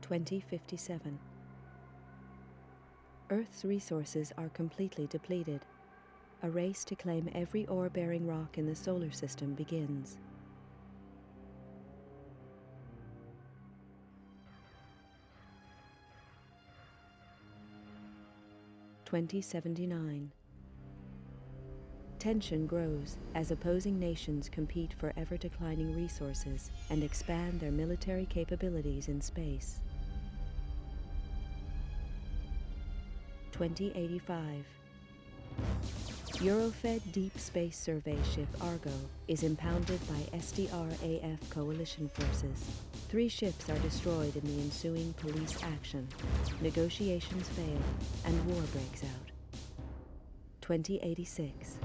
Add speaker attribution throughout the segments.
Speaker 1: 2057. Earth's resources are completely depleted. A race to claim every ore-bearing rock in the solar system begins. (2079). Tension grows as opposing nations compete for ever-declining resources and expand their military capabilities in space. 2085. Eurofed Deep Space Survey ship Argo is impounded by SDR-AF coalition forces. 3 ships are destroyed in the ensuing police action. Negotiations fail, and war breaks out. 2086.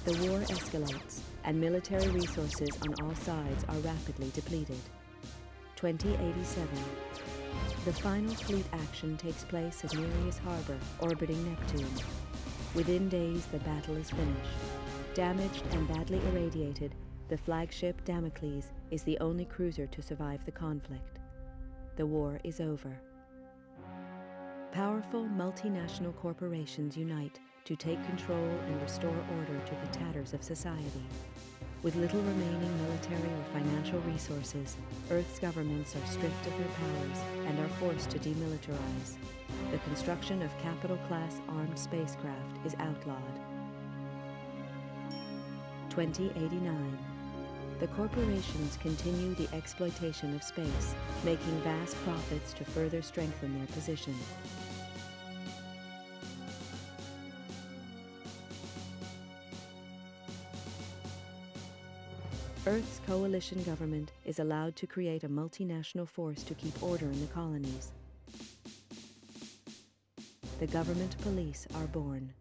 Speaker 1: The war escalates, and military resources on all sides are rapidly depleted. 2087. The final fleet action takes place at Nereus Harbor, orbiting Neptune. Within days, the battle is finished. Damaged and badly irradiated, the flagship Damocles is the only cruiser to survive the conflict. The war is over. Powerful multinational corporations unite to take control and restore order to the tatters of society. With little remaining military or financial resources, Earth's governments are stripped of their powers and are forced to demilitarize. The construction of capital-class armed spacecraft is outlawed. 2089. The corporations continue the exploitation of space, making vast profits to further strengthen their position. Earth's coalition government is allowed to create a multinational force to keep order in the colonies. The government police are born.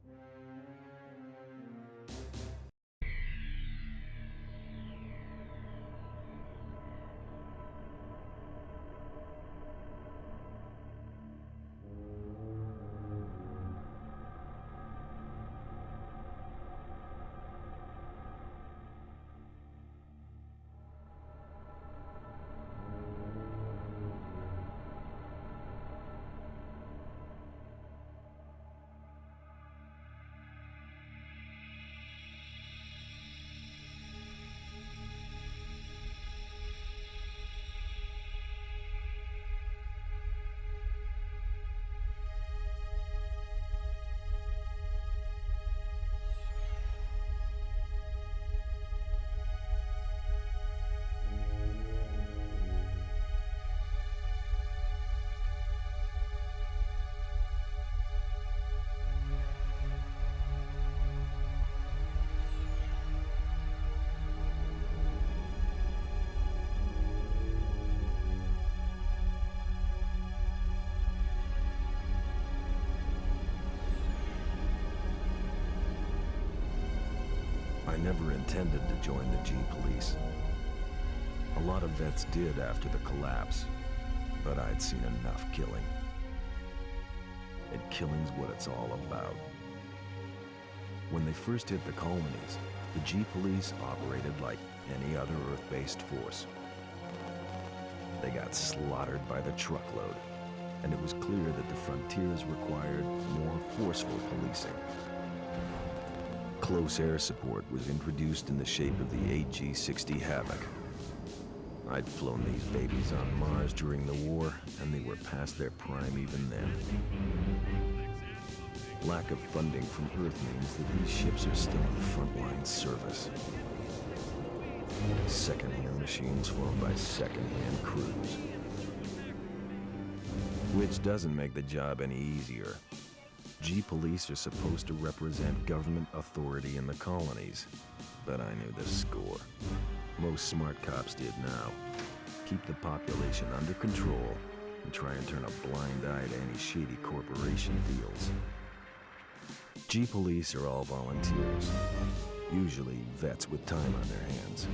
Speaker 2: I never intended to join the G-Police. A lot of vets did after the collapse, but I'd seen enough killing. And killing's what it's all about. When they first hit the colonies, the G-Police operated like any other Earth-based force. They got slaughtered by the truckload, and it was clear that the frontiers required more forceful policing. Close air support was introduced in the shape of the AG-60 Havoc. I'd flown these babies on Mars during the war, and they were past their prime even then. Lack of funding from Earth means that these ships are still in frontline service. Second-hand machines flown by second-hand crews. Which doesn't make the job any easier. G-Police are supposed to represent government authority in the colonies, but I knew the score. Most smart cops did now. Keep the population under control and try and turn a blind eye to any shady corporation deals. G-Police are all volunteers, usually vets with time on their hands.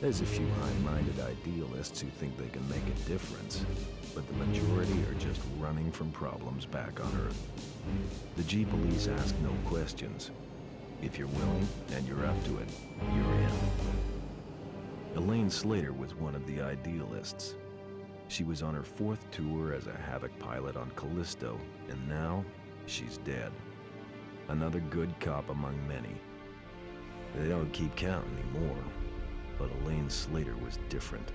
Speaker 2: There's a few high-minded idealists who think they can make a difference, but the majority are just running from problems back on Earth. The G-Police ask no questions. If you're willing and you're up to it, you're in. Elaine Slater was one of the idealists. She was on her 4th tour as a Havoc pilot on Callisto, and now she's dead. Another good cop among many. They don't keep count anymore, but Elaine Slater was different.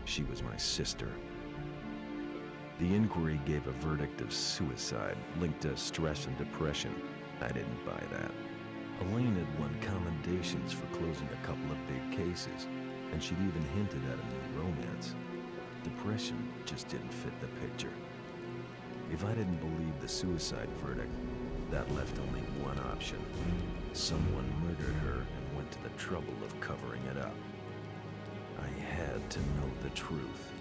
Speaker 2: She was my sister. The inquiry gave a verdict of suicide linked to stress and depression. I didn't buy that. Elaine had won commendations for closing a couple of big cases, and she'd even hinted at a new romance. Depression just didn't fit the picture. If I didn't believe the suicide verdict, that left only one option. Someone murdered her and went to the trouble of covering it up. I had to know the truth.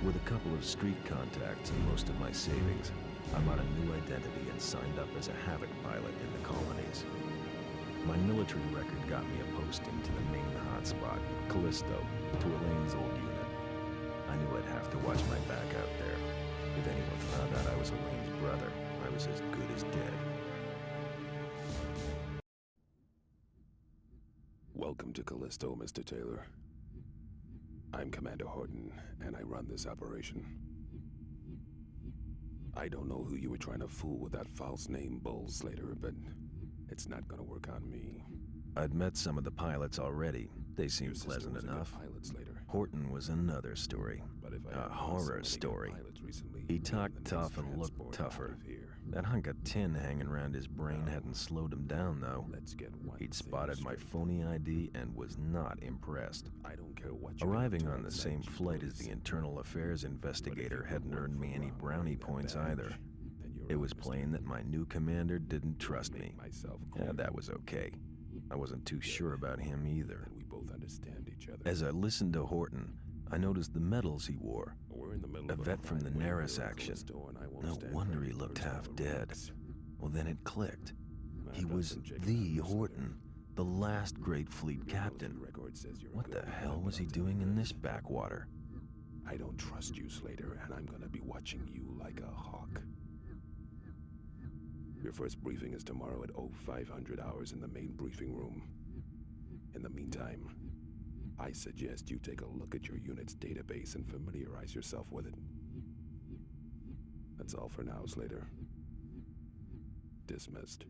Speaker 2: With a couple of street contacts and most of my savings, I bought a new identity and signed up as a Havoc pilot in the colonies. My military record got me a posting to the main hotspot, Callisto, to Elaine's old unit. I knew I'd have to watch my back out there. If anyone found out I was Elaine's brother, I was as good as dead.
Speaker 3: Welcome to Callisto, Mr. Taylor. I'm Commander Horton, and I run this operation. I don't know who you were trying to fool with that false name, Bull Slater, but it's not gonna work on me.
Speaker 2: I'd met some of the pilots already. They seemed pleasant enough. Horton was another story. A horror story. He talked tough and looked tougher. That hunk of tin hanging around his brain hadn't slowed him down, though. He'd spotted my phony ID and was not impressed. Arriving on the same flight as the internal affairs investigator hadn't earned me any brownie points either. It was plain that my new commander didn't trust me. And that was okay. I wasn't too sure about him either. As I listened to Horton, I noticed the medals he wore. A vet from the Neris action. No wonder he looked half dead. Well, then it clicked. He was the Horton, the last Great Fleet captain. What the hell was he doing in this backwater?
Speaker 3: I don't trust you, Slater, and I'm gonna be watching you like a hawk. Your first briefing is tomorrow at 0500 hours in the main briefing room. In the meantime, I suggest you take a look at your unit's database and familiarize yourself with it. That's all for now, Slater. Dismissed.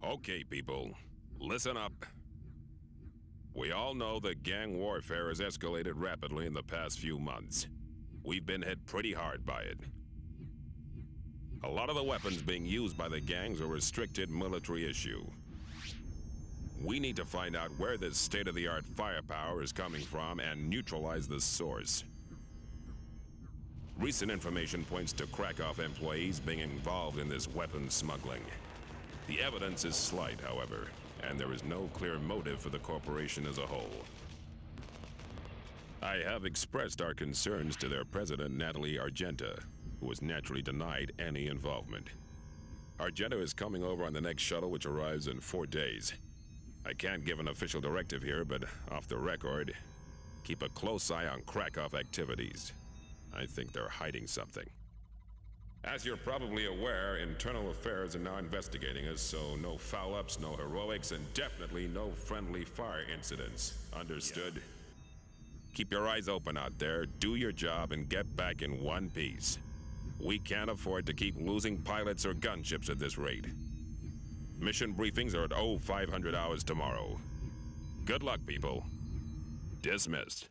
Speaker 4: Okay, people, listen up. We all know that gang warfare has escalated rapidly in the past few months. We've been hit pretty hard by it. A lot of the weapons being used by the gangs are restricted military issue. We need to find out where this state-of-the-art firepower is coming from and neutralize the source. Recent information points to Krakow employees being involved in this weapons smuggling. The evidence is slight, however, and there is no clear motive for the corporation as a whole. I have expressed our concerns to their president, Natalie Argenta, who was naturally denied any involvement. Argenta is coming over on the next shuttle, which arrives in 4 days. I can't give an official directive here, but off the record, keep a close eye on Krakow activities. I think they're hiding something. As you're probably aware, internal affairs are now investigating us, so no foul-ups, no heroics, and definitely no friendly fire incidents. Understood? Keep your eyes open out there, do your job, and get back in one piece. We can't afford to keep losing pilots or gunships at this rate. Mission briefings are at 0500 hours tomorrow. Good luck, people. Dismissed.